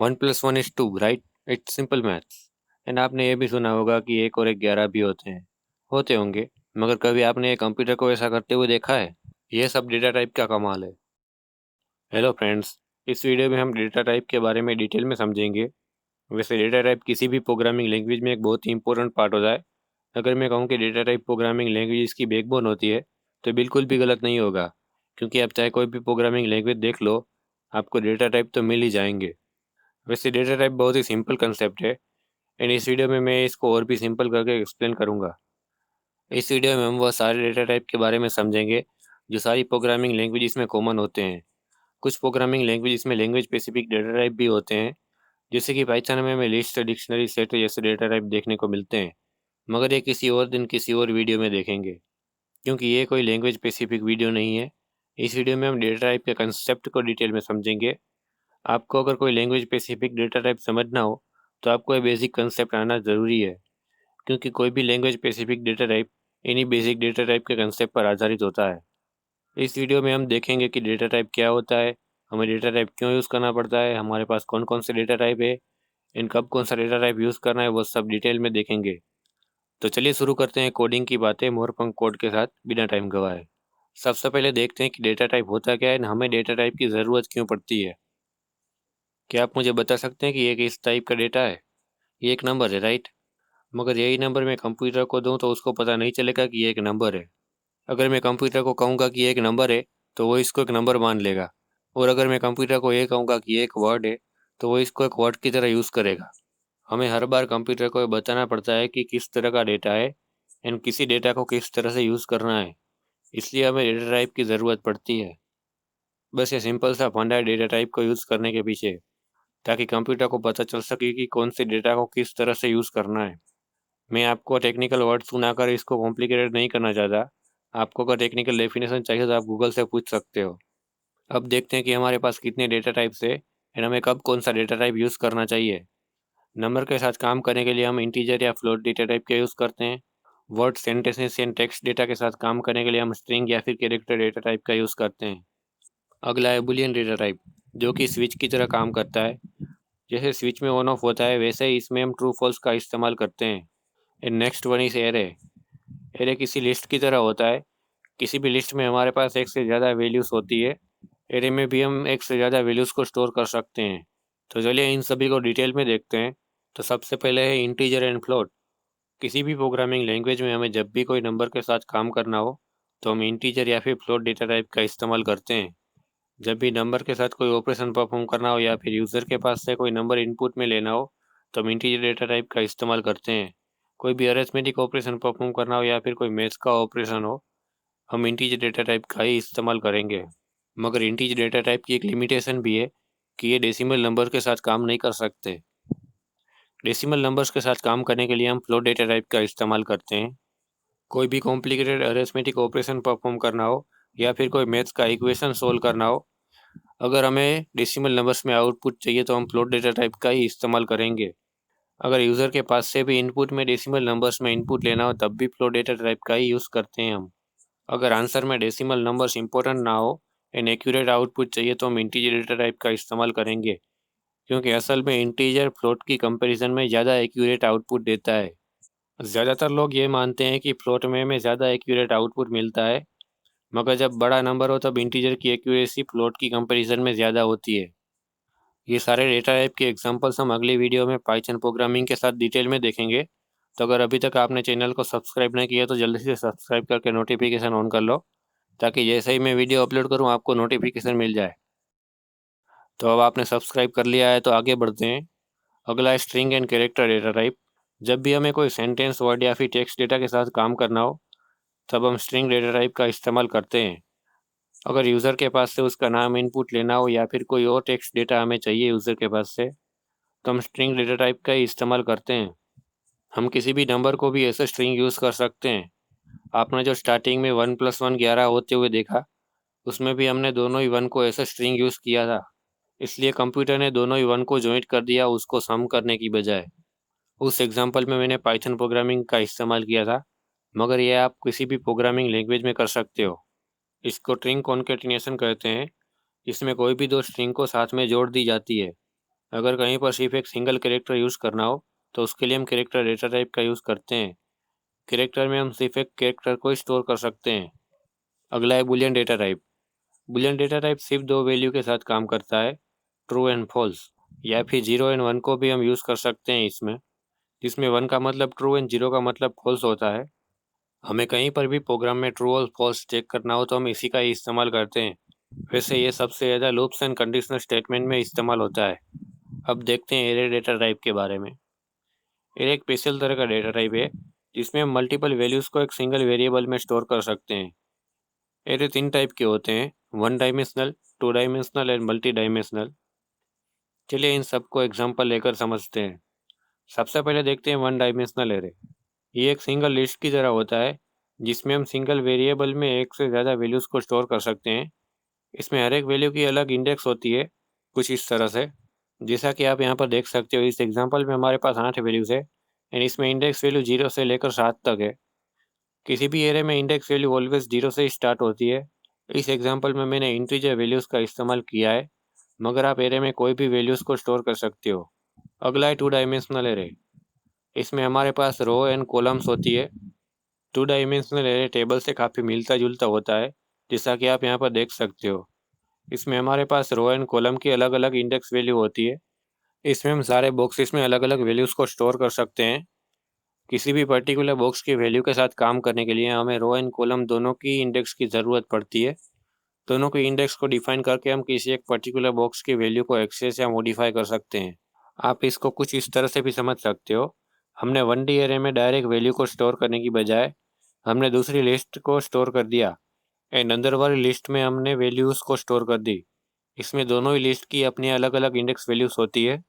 1+1 is 2, right? It's simple maths. And आपने ये भी सुना होगा कि 1 और 1 11 भी होते होंगे। मगर कभी आपने कंप्यूटर को ऐसा करते हुए देखा है? ये सब डेटा टाइप का कमाल है। हेलो फ्रेंड्स, इस वीडियो में हम डेटा टाइप के बारे में डिटेल में समझेंगे। वैसे डेटा टाइप किसी भी प्रोग्रामिंग लैंग्वेज में एक बहुत ही इंपॉर्टेंट पार्ट होता है। अगर मैं कहूँ कि डेटा टाइप प्रोग्रामिंग लैंग्वेज की बैकबोन होती है, तो बिल्कुल भी गलत नहीं होगा। क्योंकि आप चाहे कोई भी प्रोग्रामिंग लैंग्वेज देख लो, आपको डेटा टाइप तो मिल ही जाएंगे। वैसे डेटा टाइप बहुत ही सिंपल कंसेप्ट है, एंड इस वीडियो में मैं इसको और भी सिंपल करके एक्सप्लेन करूँगा। इस वीडियो में हम वह सारे डेटा टाइप के बारे में समझेंगे जो सारी प्रोग्रामिंग लैंग्वेज में कॉमन होते हैं। कुछ प्रोग्रामिंग लैंग्वेज में लैंग्वेज स्पेसिफिक डेटा टाइप भी होते हैं, जैसे कि पाइथन में हमें लिस्ट, डिक्शनरी, सेट जैसे डेटा टाइप देखने को मिलते हैं। मगर ये किसी और दिन किसी और वीडियो में देखेंगे, क्योंकि ये कोई लैंग्वेज स्पेसिफिक वीडियो नहीं है। इस वीडियो में हम डेटा टाइप के कंसेप्ट को डिटेल में समझेंगे। आपको अगर कोई लैंग्वेज स्पेसिफिक डेटा टाइप समझना हो, तो आपको ये बेसिक कंसेप्ट आना ज़रूरी है, क्योंकि कोई भी लैंग्वेज स्पेसिफिक डेटा टाइप इन्हीं बेसिक डेटा टाइप के कंसेप्ट पर आधारित होता है। इस वीडियो में हम देखेंगे कि डेटा टाइप क्या होता है, हमें डेटा टाइप क्यों यूज़ करना पड़ता है, हमारे पास कौन कौन से डेटा टाइप है, इन कब कौन सा डेटा टाइप यूज़ करना है, वो सब डिटेल में देखेंगे। तो चलिए शुरू करते हैं कोडिंग की बातें मोरपंख कोड के साथ बिना टाइम गवाए। सबसे पहले देखते हैं कि डेटा टाइप होता क्या है और हमें डेटा टाइप की ज़रूरत क्यों पड़ती है। क्या आप मुझे बता सकते हैं कि ये किस टाइप का डेटा है? ये एक नंबर है, राइट? मगर यही नंबर मैं कंप्यूटर को दूं तो उसको पता नहीं चलेगा कि ये एक नंबर है। अगर मैं कंप्यूटर को कहूँगा कि ये एक नंबर है, तो वो इसको एक नंबर मान लेगा। और अगर मैं कंप्यूटर को ये कहूँगा कि ये एक वर्ड है, तो वो इसको एक वर्ड की तरह यूज़ करेगा। हमें हर बार कंप्यूटर को ये बताना पड़ता है कि किस तरह का डेटा है एंड किसी डेटा को किस तरह से यूज़ करना है। इसलिए हमें डेटा टाइप की ज़रूरत पड़ती है। बस ये सिंपल सा फंडा है डेटा टाइप को यूज़ करने के पीछे, ताकि कंप्यूटर को पता चल सके कि कौन से डेटा को किस तरह से यूज़ करना है। मैं आपको टेक्निकल वर्ड सुनाकर इसको कॉम्प्लिकेटेड नहीं करना चाहता। आपको अगर टेक्निकल डेफिनेशन चाहिए तो आप गूगल से पूछ सकते हो। अब देखते हैं कि हमारे पास कितने डेटा टाइप्स है एंड हमें कब कौन सा डेटा टाइप यूज़ करना चाहिए। नंबर के साथ काम करने के लिए हम इंटीजर या फ्लोट डेटा टाइप का यूज़ करते हैं। Word, sentences and text data के साथ काम करने के लिए हम स्ट्रिंग या फिर कैरेक्टर डेटा टाइप का यूज़ करते हैं। अगला है बुलियन डेटा टाइप, जो कि स्विच की तरह काम करता है। जैसे स्विच में ऑन ऑफ होता है, वैसे ही इसमें हम ट्रू फॉल्स का इस्तेमाल करते हैं। And next one is array. Array किसी लिस्ट की तरह होता है। किसी भी लिस्ट में हमारे पास एक से ज़्यादा वैल्यूज़ होती है। एरे में भी हम एक से ज़्यादा वैल्यूज़ को स्टोर कर सकते हैं। तो चलिए इन सभी को डिटेल में देखते हैं। तो सबसे पहले है इंटीजर एंड फ्लोट। किसी भी प्रोग्रामिंग लैंग्वेज में हमें जब भी कोई नंबर के साथ काम करना हो, तो हम इंटीजर या फिर फ्लोट डेटा टाइप का इस्तेमाल करते हैं। जब भी नंबर के साथ कोई ऑपरेशन परफॉर्म करना हो या फिर यूज़र के पास से कोई नंबर इनपुट में लेना हो, तो हम इंटीजर डेटा टाइप का इस्तेमाल करते हैं। कोई भी अरिथमेटिक ऑपरेशन परफॉर्म करना हो या फिर कोई मैथ्स का ऑपरेशन हो, हम इंटीजर डेटा टाइप का ही इस्तेमाल करेंगे। मगर इंटीजर डेटा टाइप की एक लिमिटेशन भी है कि ये डेसिमल नंबर के साथ काम नहीं कर सकते। डेसिमल नंबर्स के साथ काम करने के लिए हम फ्लोट डेटा टाइप का इस्तेमाल करते हैं। कोई भी कॉम्प्लिकेटेड अरिथमेटिक ऑपरेशन परफॉर्म करना हो या फिर कोई मैथ्स का इक्वेशन सोल्व करना हो, अगर हमें डेसिमल नंबर्स में आउटपुट चाहिए तो हम फ्लोट डेटा टाइप का ही इस्तेमाल करेंगे। अगर यूज़र के पास से भी इनपुट में डेसिमल नंबर्स में इनपुट लेना हो, तब भी फ्लोट डेटा टाइप का ही यूज़ करते हैं हम। अगर आंसर में डेसिमल नंबर्स इंपॉर्टेंट ना हो एंड एक्यूरेट आउटपुट चाहिए, तो हम इंटीजर डेटा टाइप का इस्तेमाल करेंगे, क्योंकि असल में इंटीजर फ्लोट की कंपैरिजन में ज़्यादा एक्यूरेट आउटपुट देता है। ज़्यादातर लोग ये मानते हैं कि फ्लोट में हमें ज़्यादा एक्यूरेट आउटपुट मिलता है, मगर जब बड़ा नंबर हो तब इंटीजर की एक्यूरेसी फ्लोट की कंपैरिजन में ज़्यादा होती है। ये सारे डेटा टाइप के एग्जांपल्स हम अगली वीडियो में पाइथन प्रोग्रामिंग के साथ डिटेल में देखेंगे। तो अगर अभी तक आपने चैनल को सब्सक्राइब नहीं किया तो जल्दी से सब्सक्राइब करके नोटिफिकेशन ऑन कर लो, ताकि जैसे ही मैं वीडियो अपलोड करूँ आपको नोटिफिकेशन मिल जाए। तो अब आपने सब्सक्राइब कर लिया है तो आगे बढ़ते हैं। अगला है string and character data type. जब भी हमें कोई सेंटेंस, वर्ड या फिर टेक्स्ट डेटा के साथ काम करना हो, तब हम स्ट्रिंग डेटा टाइप का इस्तेमाल करते हैं। अगर यूज़र के पास से उसका नाम इनपुट लेना हो या फिर कोई और टेक्स्ट डेटा हमें चाहिए यूज़र के पास से, तो हम स्ट्रिंग डेटा टाइप का ही इस्तेमाल करते हैं। हम किसी भी नंबर को भी ऐसे स्ट्रिंग यूज़ कर सकते हैं। आपने जो स्टार्टिंग में 1+1 11 होते हुए देखा, उसमें भी हमने दोनों ही 1 को ऐसे स्ट्रिंग यूज़ किया था। इसलिए कंप्यूटर ने दोनों ही 1 को जॉइंट कर दिया उसको सम करने की बजाय। उस एग्जांपल में मैंने पाइथन प्रोग्रामिंग का इस्तेमाल किया था, मगर यह आप किसी भी प्रोग्रामिंग लैंग्वेज में कर सकते हो। इसको स्ट्रिंग कॉन्केटिनेशन कहते हैं, इसमें कोई भी दो स्ट्रिंग को साथ में जोड़ दी जाती है। अगर कहीं पर सिर्फ एक सिंगल कैरेक्टर यूज़ करना हो तो उसके लिए हम कैरेक्टर डेटा टाइप का यूज़ करते हैं। कैरेक्टर में हम सिर्फ एक कैरेक्टर को स्टोर कर सकते हैं। अगला है Boolean data type. Boolean data type सिर्फ दो वैल्यू के साथ काम करता है, ट्रू एंड फॉल्स, या फिर 0 एंड 1 को भी हम यूज़ कर सकते हैं इसमें, जिसमें 1 का मतलब ट्रू एंड 0 का मतलब फॉल्स होता है। हमें कहीं पर भी प्रोग्राम में ट्रू और फॉल्स चेक करना हो तो हम इसी का ही इस्तेमाल करते हैं। वैसे ये सबसे ज़्यादा लूप्स एंड कंडीशनल स्टेटमेंट में इस्तेमाल होता है। अब देखते हैं एरे डेटा टाइप के बारे में। एरे एक स्पेशल तरह का डेटा टाइप है जिसमें हम मल्टीपल वैल्यूज़ को एक सिंगल वेरिएबल में स्टोर कर सकते हैं। एरे 3 टाइप के होते हैं, 1 dimensional, 2 dimensional and multi dimensional. चलिए इन सबको एग्जांपल लेकर समझते हैं। सबसे पहले देखते हैं 1 डायमेंशनल एरे। ये एक सिंगल लिस्ट की तरह होता है जिसमें हम सिंगल वेरिएबल में एक से ज़्यादा वैल्यूज़ को स्टोर कर सकते हैं। इसमें हर एक वैल्यू की अलग इंडेक्स होती है, कुछ इस तरह से। जैसा कि आप यहाँ पर देख सकते हो, इस एग्जांपल में हमारे पास 8 वैल्यूज़ है एंड इसमें इंडेक्स वैल्यू 0 से लेकर 7 तक है। किसी भी एरे में इंडेक्स वैल्यू ऑलवेज 0 से ही स्टार्ट होती है। इस एग्जांपल में मैंने इंटीजर वैल्यूज़ का इस्तेमाल किया है, मगर आप एरे में कोई भी वैल्यूज़ को स्टोर कर सकते हो। अगला है 2 डायमेंशनल एरे। इसमें हमारे पास रो एंड कॉलम्स होती है। 2 डायमेंशनल एरे टेबल से काफ़ी मिलता-जुलता होता है, जैसा कि आप यहाँ पर देख सकते हो। इसमें हमारे पास रो एंड कॉलम की अलग-अलग इंडेक्स वैल्यू होती है। इसमें हम सारे बॉक्सेस में अलग-अलग वैल्यूज़ को स्टोर कर सकते हैं। किसी भी पर्टिकुलर बॉक्स की वैल्यू के साथ काम करने के लिए हमें रो एंड कॉलम दोनों की इंडेक्स की ज़रूरत पड़ती है। दोनों के इंडेक्स को डिफाइन करके हम किसी एक पर्टिकुलर बॉक्स की वैल्यू को एक्सेस या मॉडिफाई कर सकते हैं। आप इसको कुछ इस तरह से भी समझ सकते हो। हमने 1D एरे में डायरेक्ट वैल्यू को स्टोर करने की बजाय हमने दूसरी लिस्ट को स्टोर कर दिया एंड अंदर वाली लिस्ट में हमने वैल्यूज़ को स्टोर कर दी। इसमें दोनों ही लिस्ट की अपनी अलग-अलग इंडेक्स वैल्यूज़ होती है।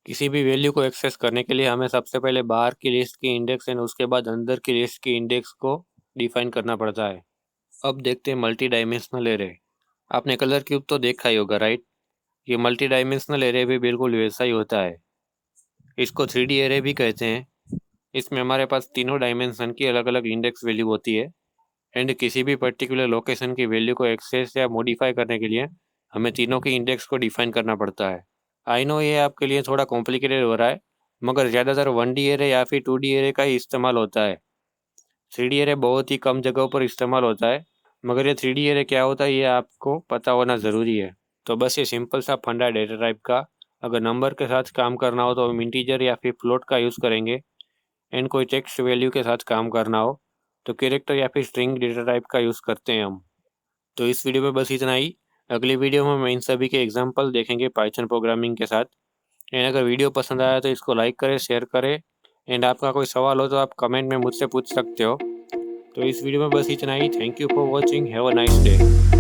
किसी भी वैल्यू को एक्सेस करने के लिए हमें सबसे पहले बाहर की लिस्ट की इंडेक्स एंड उसके बाद अंदर की लिस्ट की इंडेक्स को डिफाइन करना पड़ता है। अब देखते हैं मल्टी डायमेंशनल एरे। आपने कलर क्यूब तो देखा ही होगा, राइट? ये मल्टी डायमेंशनल एरे भी बिल्कुल वैसा ही होता है। इसको 3D एरे भी कहते हैं। इसमें हमारे पास तीनों डायमेंशन की अलग-अलग इंडेक्स वैल्यू होती है एंड किसी भी पर्टिकुलर लोकेशन की वैल्यू को एक्सेस या मॉडिफाई करने के लिए हमें तीनों की इंडेक्स को डिफाइन करना पड़ता है। आई नो ये आपके लिए थोड़ा कॉम्प्लिकेटेड हो रहा है, मगर ज़्यादातर 1D एरे या फिर 2D एरे का ही इस्तेमाल होता है। 3D एरे बहुत ही कम जगहों पर इस्तेमाल होता है, मगर ये 3D एरे क्या होता है ये आपको पता होना ज़रूरी है। तो बस ये सिंपल सा फंडा है डेटा टाइप का। अगर नंबर के साथ काम करना हो तो हम इंटीजर या फिर फ्लोट का यूज़ करेंगे एंड कोई टेक्स्ट वैल्यू के साथ काम करना हो तो कैरेक्टर या फिर स्ट्रिंग डेटा टाइप का यूज़ करते हैं हम। तो इस वीडियो में बस इतना ही। अगली वीडियो में हम इन सभी के एग्जाम्पल देखेंगे पाइथन प्रोग्रामिंग के साथ। एंड अगर वीडियो पसंद आया तो इसको लाइक करें, शेयर करें एंड आपका कोई सवाल हो तो आप कमेंट में मुझसे पूछ सकते हो। तो इस वीडियो में बस इतना ही। Thank you for watching. Have a nice day.